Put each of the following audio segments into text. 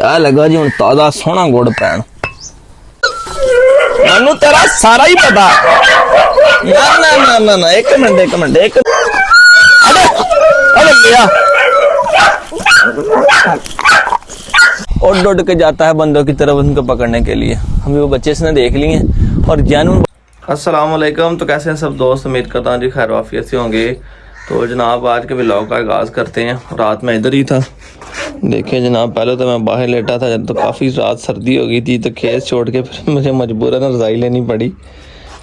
आ लगा जी हूँ ताजा सोहना गुड़ पैन मनु तेरा सारा ही पता। ना ना ना ना ना एक मिनट अरे अरे भैया उड़ के जाता है बंदों की तरफ उनको पकड़ने के लिए। हमें वो बच्चे इसने देख लिए और जानून। अस्सलाम वालेकुम। तो कैसे हैं सब दोस्त, उम्मीद करता हूँ जी खैर वाफियत से होंगे। तो जनाब आज के व्लॉग का आगाज़ करते हैं। रात में इधर ही था। देखिए जनाब, पहले तो मैं बाहर लेटा था जब तो काफ़ी रात सर्दी हो गई थी, तो खेत छोड़ के फिर मुझे मजबूरन रज़ाई लेनी पड़ी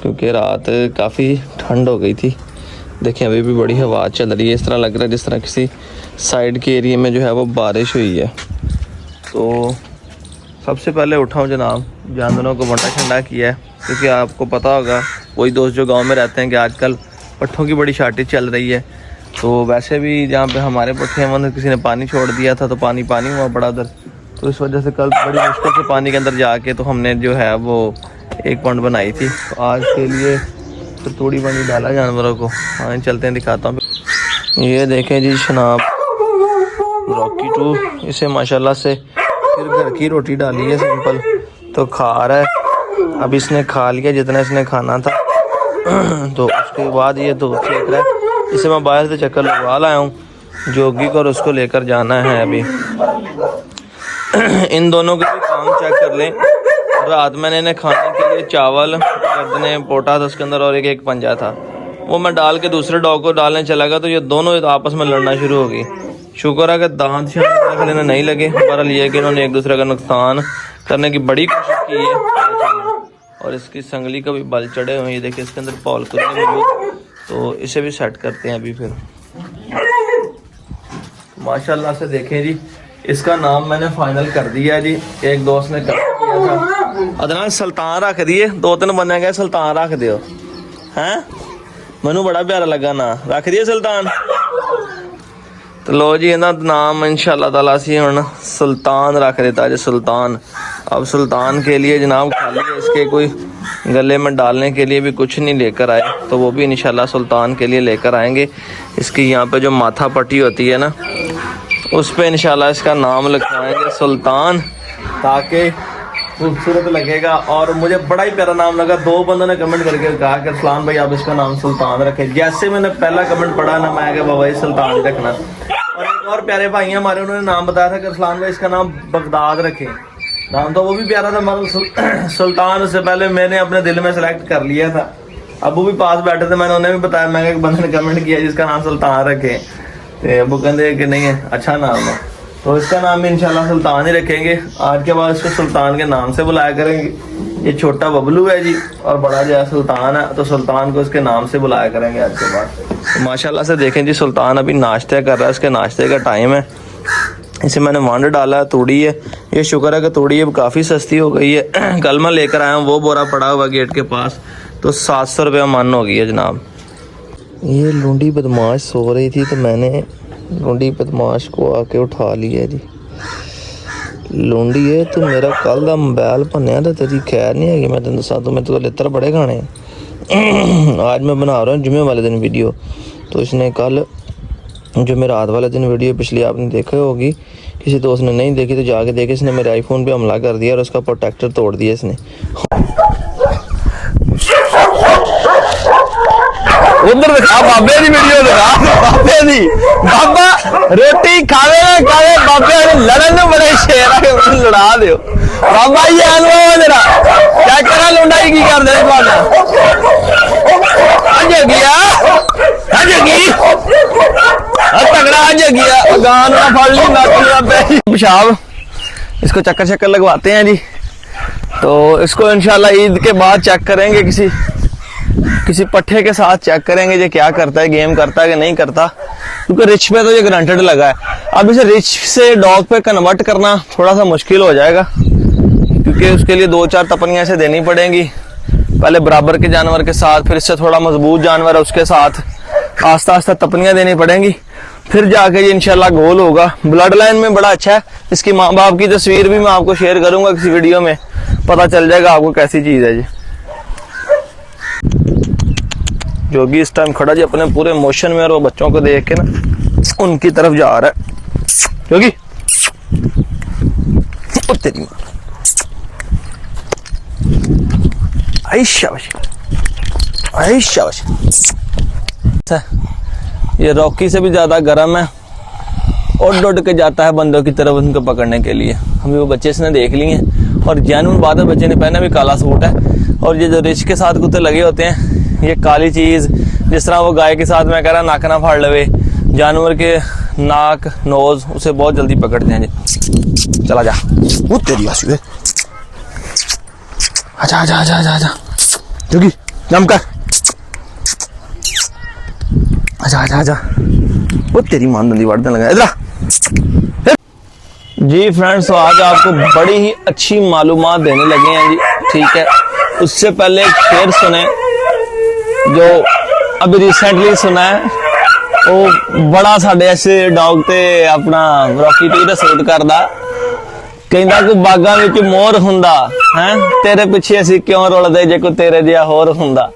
क्योंकि रात काफ़ी ठंड हो गई थी। देखिए अभी भी बड़ी हवा चल रही है, इस तरह लग रहा है जिस तरह किसी साइड के एरिया में जो है वो बारिश हुई है। तो सबसे पहले उठाऊँ जनाब, जानवरों को वंडा शंडा किया है क्योंकि आपको पता होगा कोई दोस्त जो गांव में रहते हैं कि आजकल पट्ठों की बड़ी शार्टेज चल रही है। तो वैसे भी जहाँ पे हमारे पट्ठे हैं वहाँ किसी ने पानी छोड़ दिया था तो पानी हुआ बड़ा दर। तो इस वजह से कल बड़ी मुश्किल से पानी के अंदर जाके तो हमने जो है वो एक पॉइंट बनाई थी। तो आज के लिए तो थोड़ी पानी डाला जानवरों को। हाँ चलते हैं दिखाता हूँ। ये देखें जी जनाब रॉकी 2, इसे माशाल्लाह से फिर घर की रोटी डाली है सिंपल, तो खा रहा है। अब इसने खा लिया जितना इसने खाना था। तो उसके बाद ये तो फेंक रहा है। इसे मैं बाहर से चक्कर लगवा लाया हूँ जोगी को और उसको लेकर जाना है अभी। इन दोनों के भी काम चेक कर लें। रात मैंने इन्हें खाने के लिए चावल गर्दने पोटा था उसके अंदर और एक पंजा था, वो मैं डाल के दूसरे डॉग को डालने चला गया तो ये दोनों आपस में लड़ना शुरू हो गई। शुक्र है कि दांत शांत लेने नहीं लगे, बहरहाल ये कि इन्होंने एक दूसरे का नुकसान करने की बड़ी कोशिश की है। और इसकी संगली का भी बल चढ़े हुए हैं, ये देखिए इसके अंदर पॉल कुत्ते मौजूद। तो इसे भी सेट करते हैं अभी। फिर माशाल्लाह से देखें जी, इसका नाम मैंने फाइनल कर दिया जी। एक दोस्त ने कर दिया था अदनान सुल्तान रख दिए, 2-3 बने गए सुल्तान रख दियो हैं। मैनू बड़ा प्यारा लगा ना, रख दिए सुल्तान। तो लो जी इन्हों नाम इंशाअल्लाह ताला सी हुण सुल्तान रख देता जी, सुल्तान। अब सुल्तान के लिए जनाब खाली है, इसके कोई गले में डालने के लिए भी कुछ नहीं लेकर आए, तो वो भी इंशाल्लाह सुल्तान के लिए लेकर आएंगे। इसकी यहाँ पे जो माथा पट्टी होती है ना उस पे इंशाल्लाह इसका नाम लिखवाएंगे सुल्तान, ताकि खूबसूरत लगेगा। और मुझे बड़ा ही प्यारा नाम लगा। 2 बंदों ने कमेंट करके कहा कि अरसलान भाई आप इसका नाम सुल्तान रखें। जैसे मैंने पहला कमेंट पढ़ा ना, मैं क्या बाबा सुल्तान ही रखना। और एक और प्यारे भाई हैं हमारे, उन्होंने नाम बताया था कि अरसलान भाई इसका नाम बगदाद रखें। नाम तो वो भी प्यारा था मगर सुल्तान उससे पहले मैंने अपने दिल में सेलेक्ट कर लिया था। अब वो भी पास बैठे थे, मैंने उन्हें भी बताया, मैं एक बंदे ने कमेंट किया जिसका नाम सुल्तान रखें। तो वो कहते कि नहीं है अच्छा नाम है, तो इसका नाम इंशाल्लाह सुल्तान ही रखेंगे। आज के बाद इसको सुल्तान के नाम से बुलाया करेंगे। ये छोटा बबलू है जी और बड़ा जो है सुल्तान है, तो सुल्तान को इसके नाम से बुलाया करेंगे आज के बाद। तो माशाल्लाह से देखें जी सुल्तान अभी नाश्ता कर रहा है, इसके नाश्ते का टाइम है। इसे मैंने वंड डाला है, तूड़ी है। ये शुक्र है कि तूड़ी अब काफ़ी सस्ती हो गई है। कल मैं लेकर आया हूँ, वो बोरा पड़ा हुआ गेट के पास, तो 700 रुपये मन हो गई है जनाब। ये लूंडी बदमाश सो रही थी तो मैंने लूंडी बदमाश को आके उठा लिया जी। लूंडी है तो मेरा कल का मोबाइल भनया तो तेरी खैर नहीं है। मैं तेन दसा तो मैं तो लित्र बड़े खाने। आज मैं बना रहा हूँ जुम्मे वाले दिन वीडियो, तो इसने कल जो मैं रात वाले दिन वीडियो पिछली आपने देखी होगी, किसी दोस्त ने नहीं देखी तो जाके देखे। इसने मेरे आईफोन पे हमला कर दिया और उसका प्रोटेक्टर तोड़ दिया इसने। उधर दिखा बाबे की वीडियो दिखा, बाबे दी बाबा रोटी खावे खावे बाबे लड़न बड़े शेर लड़ा दो बाबा। ये अनुभव जरा क्या करा लुंडा की कर दे तगड़ा गाना फल पेशाब। इसको चक्कर शक्कर लगवाते हैं जी, तो इसको इंशाल्लाह ईद के बाद चेक करेंगे, किसी पट्ठे के साथ चेक करेंगे ये क्या करता है, गेम करता है कि नहीं करता। क्योंकि रिच पे तो ये ग्रांटेड लगा है। अब इसे रिच से डॉग पे कन्वर्ट करना थोड़ा सा मुश्किल हो जाएगा क्योंकि उसके लिए 2-4 तपनियाँ से देनी पड़ेंगी। पहले बराबर के जानवर के साथ, फिर इससे थोड़ा मजबूत जानवर है उसके साथ आस्ता आस्ता तपनियाँ देनी पड़ेंगी, फिर जाके ये इंशाल्लाह गोल होगा। ब्लड लाइन में बड़ा अच्छा है। इसकी माँ बाप की तस्वीर भी मैं आपको शेयर करूंगा किसी वीडियो में, पता चल जाएगा आपको कैसी चीज़ है जी। जोगी इस टाइम खड़ा जी अपने पूरे मोशन में और वो बच्चों को देख के ना उनकी तरफ जा रहा है। जोगी ओ तेरी आई शाबाश आई शाबाश। ये रॉकी से भी ज्यादा गर्म है, उड़ के जाता है बंदों की तरफ उनको पकड़ने के लिए। हमें वो बच्चे इसने देख लिए और जानून बाद में बच्चे ने पहना भी काला सूट है। और ये जो रिच के साथ कुत्ते लगे होते हैं, ये काली चीज, जिस तरह वो गाय के साथ मैं कह रहा नाक ना फाड़ लवे, जानवर के नाक नोज उसे बहुत जल्दी पकड़ते हैं जी। चला जा वो तेरी आंसू, आजा आजा आजा आजा आजा जोगी जम कर, आजा आजा आजा वो तेरी मान दंदी वाड़ने लगा इधर। जी फ्रेंड्स, तो आज आपको बड़ी ही अच्छी मालूमात देने लगे हैं जी, ठीक है। उससे पहले एक शेर सुने जो अभी रिसेंटली सुना है। वो बड़ा साढ़े ऐसे डॉग ते अपना रॉकी टी दा सूट करदा, कहंदा को बागां विच मोर हुंदा है, तेरे पिछे असीं क्यों रुलदे जे कोई तेरे जिहा होर हुंदा।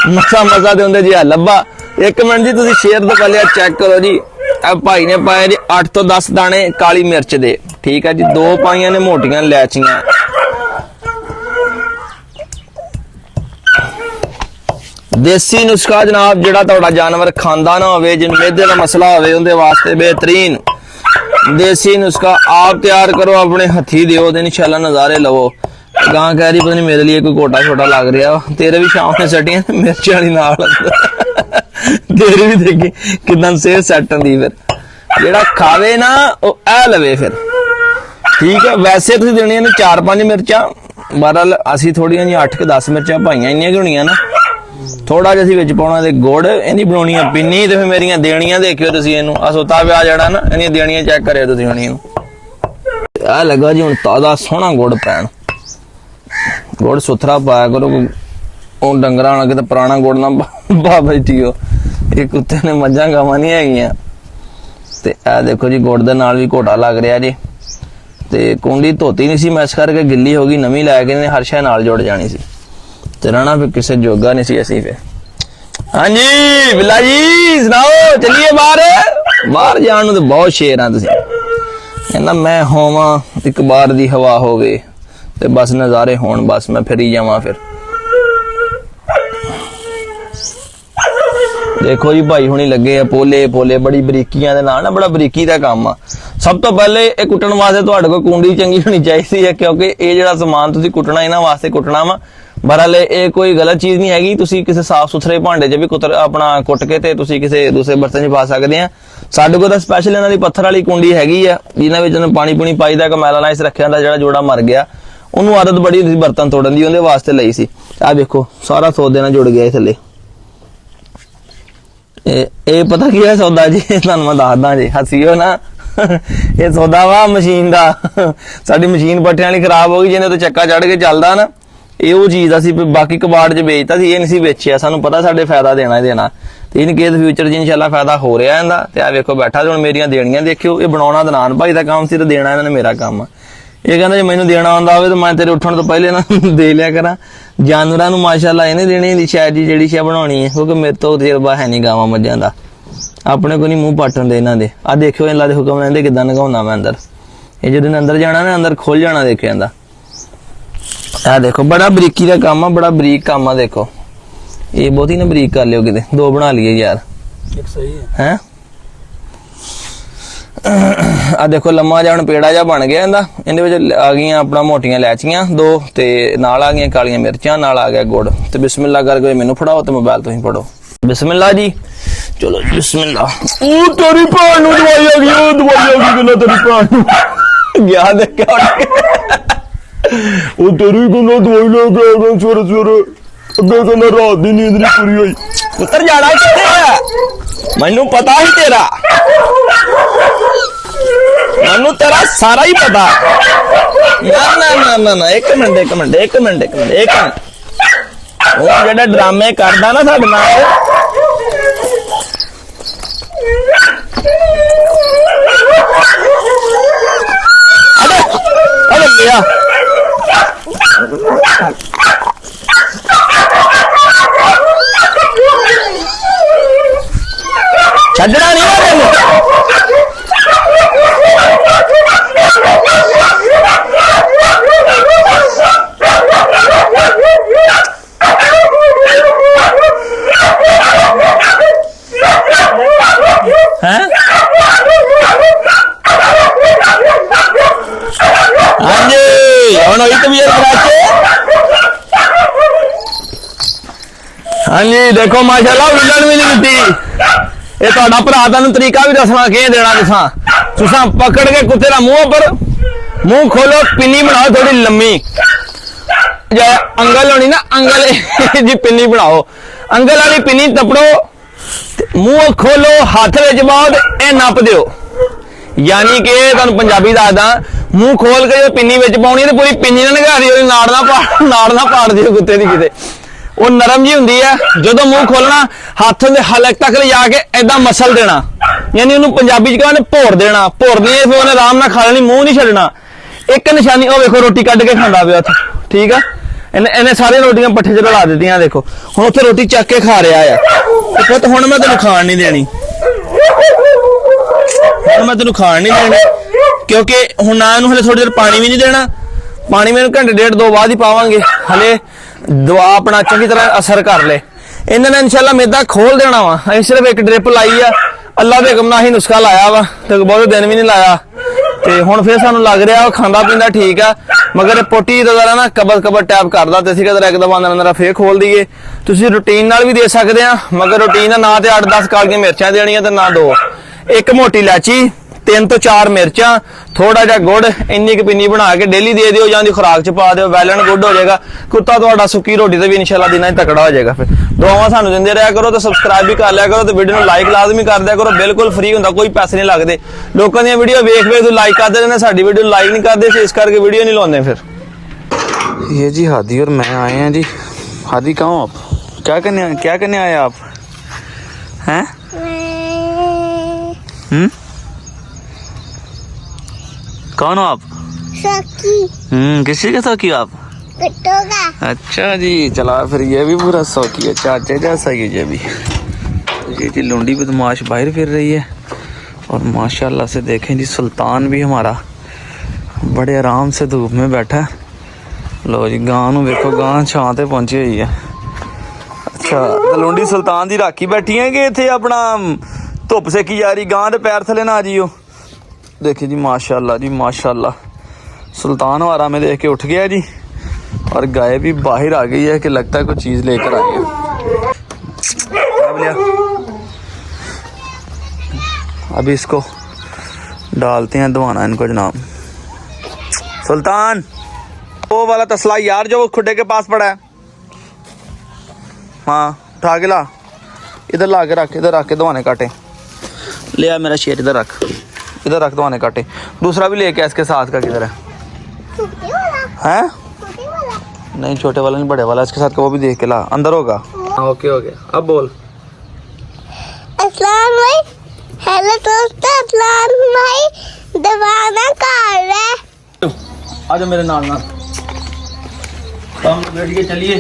मसा मजा दे हुंदे जी लब्बा। एक मिनट जी, तुसीं शेर तो पहले चेक करो जी। अब भाई ने पाए जी 8 तो 10 दाने काली मिर्च दे, ठीक है जी। 2 पाइयां ने मोटियां इलायचियां, देसी नुस्खा जनाब जिहड़ा तुहाडा जानवर खांदा ना होवे, जिन मेदे दा मसला होवे उहदे वास्ते बेहतरीन देसी नुस्खा आप तैयार करो, अपने हथी दिओ ते इंशाल्लाह नज़ारे लवो। गां कह रही पता नहीं मेरे लिए कोई कोटा छोटा लग रहा, तेरे भी शाम ने सटियां मिर्च वाली नाल तेरी भी देखी कितना सेहत सैट होंदी। फिर जेड़ा खावे ना वो ऐ लवे फिर, ठीक है। वैसे तुसीं देनियां ने 4-5 मिर्चां, बहरहाल असीं थोड़ियां जी 8 के 10 मिर्चां पाइयां, इन्नियां होणियां ना। थोड़ा जिहा विच पाउणा ते गुड़, इहदी बनाउणी आ पिन्नी। ते फिर मेरियां देणियां देखियो तुसीं, इहनूं आ सुता पिया जाना ना, इहदियां देणियां चेक करियो तुसीं हुण इहनूं। आ लगा जी हुण ताज़ा सोहना गुड़ पैण, गुड़ सुथरा पाया करो, ਉਹ ਡੰਗਰਾਂ ਨਾਲ ਕਿਤੇ ਪੁਰਾਣਾ ਗੁੜ ਨਾ ਪਾ ਬੈਠੀਓ। ਇਹ ਕੁੱਤੇ ਨੇ ਮੱਝਾਂ ਗਾਵਾਂ ਨਹੀਂ ਹੈਗੀਆਂ। ਤੇ ਇਹ ਦੇਖੋ ਜੀ ਗੁੜ ਦੇ ਨਾਲ ਵੀ ਘੋਟਾ ਲੱਗ ਰਿਹਾ ਜੀ। ਤੇ ਕੁੰਡੀ ਧੋਤੀ ਨਹੀਂ ਸੀ, ਮੈਸ਼ ਕਰਕੇ ਗਿੱਲੀ ਹੋ ਗਈ, ਨਵੀਂ ਲੈ ਕੇ ਨੇ ਹਰ ਸ਼ੈ ਨਾਲ ਜੁੜ ਜਾਣੀ ਸੀ ਤੇ ਰਹਿਣਾ ਫਿਰ ਕਿਸੇ ਜੋਗਾ ਨਹੀਂ ਸੀ ਅਸੀਂ। ਫਿਰ ਹਾਂਜੀ ਬਿੱਲਾ ਜੀ ਸੁਣਾਓ, ਚੱਲੀਏ ਬਾਹਰ ਜਾਣ ਨੂੰ ਤੇ ਬਹੁਤ ਸ਼ੇਰ ਆ ਤੁਸੀਂ। ਕਹਿੰਦਾ ਮੈਂ ਹੋਵਾਂ ਇੱਕ ਬਾਰ ਦੀ ਹਵਾ ਹੋਵੇ ਤੇ ਬਸ ਨਜ਼ਾਰੇ ਹੋਣ, ਬਸ ਮੈਂ ਫਿਰੀ ਜਾਵਾਂ। ਫਿਰ देखो जी भाई हुणी लगे आ पोले पोले बड़ी बरीकियां दे नाल ना, बड़ा बरीकी दा काम आ। सब तो पहले ये कुटन वास्ते तुहाडे कोल कुंडी चंगी होनी चाहिदी है, क्योंकि ये जिहड़ा समान तुसीं कुटना इन्हां वास्ते कुटना वा। बहरहाल ये कोई गलत चीज नहीं हैगी, तुसीं किसी साफ सुथरे भांडे च भी अपना कुट के ते तुसीं किसी दूसरे बर्तन च पा सकदे आ। साडे कोल तां स्पैशल इन्हां दी पत्थर वाली कुंडी हैगी आ, जिन्हां विच पानी पूनी पाईदा, कि मैलानाइस रखिया हुंदा, जिहड़ा जोड़ा मर गया ਉਹਨੂੰ आदत बड़ी बर्तन तोड़न दी, ਉਹਦੇ वास्ते ਲਈ ਸੀ। आ देखो सारा सौदे ਨਾਲ जुड़ गया थल्ले। ਇਹ ਪਤਾ ਕੀ ਹੈ ਸੌਦਾ ਜੀ, ਤੁਹਾਨੂੰ ਮੈਂ ਦੱਸਦਾ ਜੀ, ਹੱਸੀਓ ਨਾ। ਇਹ ਸੌਦਾ ਵਾ ਮਸ਼ੀਨ ਦਾ। ਸਾਡੀ ਮਸ਼ੀਨ ਪੱਠਿਆਂ ਵਾਲੀ ਖਰਾਬ ਹੋ ਗਈ, ਜਿਹਨੇ ਤੋਂ ਚੱਕਾ ਚੜ ਕੇ ਚੱਲਦਾ ਨਾ, ਇਹ ਉਹ ਚੀਜ਼ ਅਸੀਂ ਬਾਕੀ ਕਬਾੜ 'ਚ ਵੇਚਤਾ ਸੀ, ਇਹ ਨਹੀਂ ਸੀ ਵੇਚਿਆ। ਸਾਨੂੰ ਪਤਾ ਸਾਡੇ ਫਾਇਦਾ ਦੇਣਾ ਹੀ ਦੇਣਾ, ਤੇ ਇਨ ਕੇਸ ਫਿਊਚਰ 'ਚ ਇਨਸ਼ਾਅੱਲਾ ਫਾਇਦਾ ਹੋ ਰਿਹਾ ਇਹਦਾ। ਤੇ ਆ ਵੇਖੋ ਬੈਠਾ ਤੇ ਹੁਣ ਮੇਰੀਆਂ ਦੇਣੀਆਂ ਦੇਖਿਓ। ਇਹ ਬਣਾਉਣਾ ਦਨਾਨ ਭਾਈ ਦਾ ਕੰਮ ਸੀ ਤੇ ਦੇਣਾ ਇਹਨਾਂ ਨੇ ਮੇਰਾ ਕੰਮ। ਇਹ ਕਹਿੰਦਾ ਜੇ ਮੈਨੂੰ ਦੇਣਾ ਆਉਂਦਾ ਹੋਵੇ ਤਾਂ ਮੈਂ ਤੇਰੇ ਉੱਠਣ ਤੋਂ ਪਹਿਲੇ ਨਾ ਦੇ ਲਿਆ ਕਰਾਂ। ਜਾਨਵਰਾਂ ਨੂੰ ਮਾਸ਼ਾਅੱਲਾ ਇਹਨੇ ਦੇਣੀ ਹੁੰਦੀ ਸ਼ਾਇਦ ਜੀ ਜਿਹੜੀ ਸ਼ੈ ਬਣਾਉਣੀ ਹੈ, ਕਿਉਂਕਿ ਮੇਰੇ ਤੋਂ ਤਜਰਬਾ ਹੈ ਨਹੀਂ ਗਾਵਾਂ ਮੱਝਾਂ ਦਾ। ਆਪਣੇ ਕੋ ਨਹੀਂ ਮੂੰਹ ਪਾਟਣ ਦੇ ਇਹਨਾਂ ਦੇ। ਆ ਦੇਖਿਓ ਇਹਨਾਂ ਦੇ ਹੁਕਮ ਲੈਂਦੇ ਕਿਦਾਂ ਨਗਾਉਂਦਾ ਮੈਂ ਅੰਦਰ। ਇਹ ਜਦੋਂ ਅੰਦਰ ਜਾਣਾ ਨਾ, ਅੰਦਰ ਖੁੱਲ ਜਾਣਾ ਦੇਖਿਓ ਇਹਦਾ। ਆ ਦੇਖੋ ਬੜਾ ਬਰੀਕੀ ਦਾ ਕੰਮ ਆ, ਬੜਾ ਬਰੀਕ ਕੰਮ ਆ। ਦੇਖੋ ਇਹ ਬਹੁਤੀ ਨਾ ਬਰੀਕ ਕਰ ਲਿਓ, ਕਿਤੇ 2 ਬਣਾ ਲਈਏ ਯਾਰ। ਇੱਕ ਸਹੀ ਹੈ। ਆ ਦੇਖੋ ਲੰਮਾ ਜਿਹਾ ਹੁਣ ਪੇੜਾ ਜਿਹਾ ਬਣ ਗਿਆ ਇਹਦਾ। ਇਹਦੇ ਵਿੱਚ ਆ ਗਈਆਂ ਆਪਣਾ ਮੋਟੀਆਂ ਇਲਾਇਚੀਆਂ 2, ਤੇ ਨਾਲ ਆ ਗਈਆਂ ਕਾਲੀਆਂ ਮਿਰਚਾਂ, ਨਾਲ ਆ ਗਿਆ ਗੁੜ। ਤੇ ਬਿਸਮਿਲ੍ਲਾ ਕਰਕੇ ਮੈਨੂੰ ਫੜਾਓ ਤੇ ਮੋਬਾਈਲ ਤੁਸੀਂ ਪੜੋ। ਬਿਸਮਿਲ੍ਲਾ ਜੀ, ਚਲੋ ਬਿਸਮਿਲ੍ਲਾ। ਉਹ ਤੇਰੀ ਭੈਣ ਨੂੰ ਦਵਾਈ ਆ ਗਈ, ਉਹ ਦਵਾਈ ਆ ਗਈ ਕਿੰਨਾ ਤੇਰੀ ਭੈਣ ਨੂੰ ਗਿਆ ਦੇਖਿਆ ਉਹ ਤੇਰੀ ਕਿੰਨਾ ਦਵਾਈ ਲੈ ਕੇ ਆ ਗਿਆ ਸਵੇਰੇ ਸਵੇਰੇ। ਅੱਗੇ ਕਹਿੰਦਾ ਰਾਤ ਦੀ ਨੀਂਦ ਨਹੀਂ ਪੂਰੀ ਹੋਈ। ਪੁੱਤਰ ਜਾਣਾ ਕਿੱਥੇ ਆ? ਮੈਨੂੰ ਪਤਾ ਹੀ ਤੇਰਾ, ਮੈਨੂੰ ਤੇਰਾ ਸਾਰਾ ਹੀ ਪਤਾ। ਨਾ ਇੱਕ ਮਿੰਟ ਉਹ ਜਿਹੜੇ ਡਰਾਮੇ ਕਰਦਾ ਨਾ ਸਾਡੇ ਨਾਲ, ਅਰੇ ਲਿਆ ਛੱਡਣਾ ਨਹੀਂ ਤੈਨੂੰ। हुई तबीयत हाँ जी देखो माशाल्लाह विलन भी नहीं दी ये ਤੁਹਾਡਾ ਭਰਾ ਤੁਹਾਨੂੰ ਤਰੀਕਾ ਵੀ ਦੱਸਣਾ ਕਿਹ ਦੇਣਾ ਤੁਸੀਂ पकड़ के कुत्ते का मुंह खोलो पिन्नी बनाओ थोड़ी लम्मी अंगल होनी ना अंगल जी पिन्नी बनाओ अंगल वाली पिन्नी तपड़ो मुंह खोलो हाथ विच पाओ ते नप दिओ यानी कि तुहानूं पंजाबी दसदा मुंह खोल के जो पिन्नी विच पाउणी ते पूरी पिन्नी ना निगारी होई नाड़ ना पाड़ दिओ कुत्ते दी किते वो नरम जी हुंदी है जदों मुंह खोलना हाथ दे हलक तक ले जाके ऐदा मसल देना यानी उन्होंने पंजाबी च कहने भोर देना भोरनी है फिर उन्हें आराम नाल खा लेनी मुंह नहीं छड्डना एक निशानी ओ देखो रोटी कट के खांदा पिया उत्थे ठीक है इन्हें सारी रोटियां पट्ठे च रला दित्तियां देखो हुण उत्थे रोटी चक के खा रहा है पुत्त हुण मैं तैनूं खाण नहीं देनी हुण मैं तैनूं खाण नहीं देनी क्योंकि हुण ना इहनूं हले थोड़ी देर पानी भी नहीं देना पानी में घंटे डेढ़ दो बाद ही पावांगे हले दवा अपना चंगी तरह असर कर ले इन्होंने इंशाल्लाह मैदा खोल देना वा सिर्फ एक ड्रिप लाई है अल्लाह दे हुक्म नाल ही नुस्खा लाया वा ते बहुत दिन भी नहीं लाया ते हुण फिर सानू लग रहा खांदा पींदा ठीक है मगर पोटी जरा ना कबर टैप करदा ते असीं कदर एक दफा अंदर फिर खोल दईए तुसीं रूटीन नाल भी दे सकदे आ मगर रूटीन ना ते 8-10 कालियां मिर्चां देणियां ते ना 2 एक मोटी इलायची 3 ਤੋਂ 4 मिर्चा थोड़ा जा गुड़ इन्नी की पिन्नी बना के डेली दे दिओ जां दी खुराक च पा दिओ वैलन गुड हो जाएगा कुत्ता तुहाडा सुक्की रोटी ते भी इंशाल्लाह दिनां च तकड़ा हो जाएगा फिर दुआवां सानू दिंदे रहा करो ते सब्सक्राइब भी कर लिया करो ते वीडियो नूं लाइक लाजमी कर दिया करो बिल्कुल फ्री हुंदा कोई पैसे नहीं लगदे लोकां दी वीडियो वेख तू लाइक कर देने साडी वीडियो लाइक नहीं करदे इस करके वीडियो नहीं लाउंदे फिर ये जी हादी और मैं आए हैं जी हादी कहाँ हो आप क्या करने आए आप हैं कौन हो आप किसी का शौकी हो आप अच्छा जी चला फिर ये भी पूरा शौकी है चाचे जैसा ये भी ये जी लुंडी बदमाश बाहर फिर रही है और माशाल्लाह से देखें जी सुल्तान भी हमारा बड़े आराम से धूप में बैठा है लो जी गां नूं देखो गां छां ते पहुंची हुई है अच्छा लुंडी सुल्तान दी राखी बैठी है कि इत्थे अपना धुप सेकी जा रही गां दे पैर थले ना आ जियो देखिए जी माशाल्लाह सुल्तान हमारा में देख के उठ गया जी और गाय भी बाहर आ गई है कि लगता है कुछ चीज़ लेकर आई है अभी इसको डालते हैं दवाना इनको जनाब सुल्तान वो वाला तसला यार जो खुड्डे के पास पड़ा है हाँ उठा के ला इधर ला के रख इधर रख के दवाने काटे ले आ मेरा शेर इधर रख दवाने काटे दूसरा भी लेके इसके साथ का किधर है हैं नहीं छोटे वाला नहीं बड़े वाला इसके साथ का वो भी देख के ला अंदर होगा ओके हो गया अब बोल अस्सलाम वालेकुम हेलो दोस्तों अस्सलाम भाई दवाना कर रहे आ जाओ मेरे नाल काम बैठ के चलिए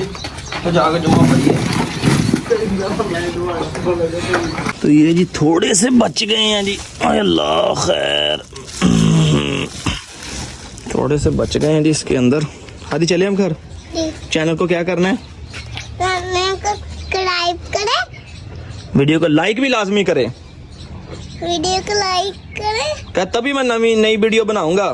तो जाकर जुम्मा पढ़िए तो ये जी थोड़े से बच गए हैं जी अल्लाह खैर थोड़े से बच गए हैं जी इसके अंदर आदि चले हम घर चैनल को क्या करना है सब्सक्राइब करें वीडियो को लाइक भी लाजमी करें वीडियो को लाइक करें क्या तभी मैं नई वीडियो बनाऊंगा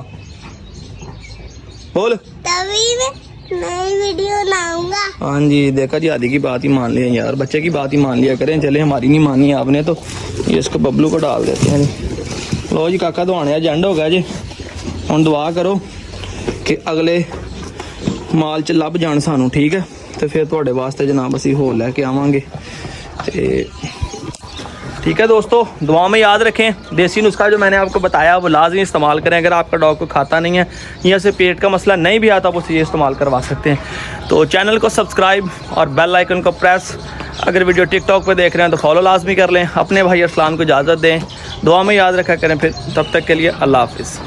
बोल तभी मैं नई वीडियो लाऊंगा हाँ जी देखा जी आदि की बात ही मान लिया यार बच्चे की बात ही मान लिया करें चले हमारी नहीं मानी आपने तो ये इसको बबलू को डाल देते हैं जी लो जी काका दवाने एजेंड हो गया जी हम दुआ करो कि अगले माल च लभ जान सानू ठीक है तो फिर थोड़े वास्ते जनाब असी होर लैके आवांगे ठीक है दोस्तों दुआ में याद रखें देसी नुस्खा जो मैंने आपको बताया वो लाजमी इस्तेमाल करें अगर आपका डॉग को खाता नहीं है या से पेट का मसला नहीं भी आता आप उसे ये इस्तेमाल करवा सकते हैं तो चैनल को सब्सक्राइब और बेल आइकन को प्रेस अगर वीडियो टिकटॉक पे देख रहे हैं तो फॉलो लाजमी कर लें अपने भाई अरसलान को इजाज़त दें दुआ में याद रखा करें फिर तब तक के लिए अल्लाह हाफिज़।